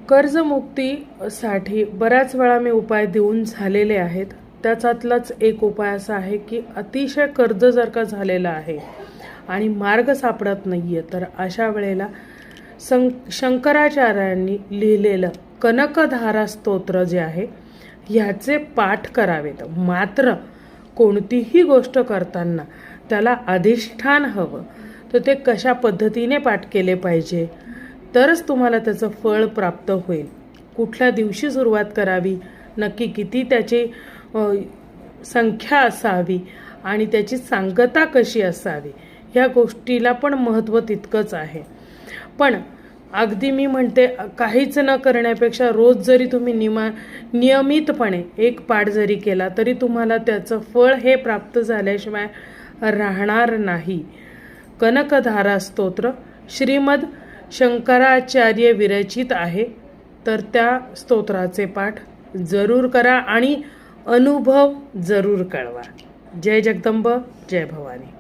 कर्जमुक्तीसाठी बऱ्याच वेळा मी उपाय देऊन झालेले आहेत. त्याच्यातलाच एक उपाय असा आहे की अतिशय कर्ज जर का झालेलं आहे आणि मार्ग सापडत नाही आहे, तर अशा वेळेला शंकराचार्यांनी लिहिलेलं कनकधारा स्तोत्र जे आहे ह्याचे पाठ करावेत. मात्र कोणतीही गोष्ट करताना त्याला अधिष्ठान हवं. तर ते कशा पद्धतीने पाठ केले पाहिजे तरच तुम्हाला त्याचं फळ प्राप्त होईल. कुठल्या दिवशी सुरुवात करावी, नक्की किती त्याची संख्या असावी आणि त्याची सांगता कशी असावी, ह्या गोष्टीला पण महत्त्व तितकंच आहे. पण अगदी मी म्हणते काहीच न करण्यापेक्षा रोज जरी तुम्ही नियमितपणे एक पाठ जरी केला तरी तुम्हाला त्याचं फळ हे प्राप्त झाल्याशिवाय राहणार नाही. कनकधारा स्तोत्र श्रीमद शंकराचार्य विरचित आहे. तर त्या स्तोत्राचे पाठ जरूर करा आणि अनुभव जरूर कळवा. जय जगदंब, जय भवानी.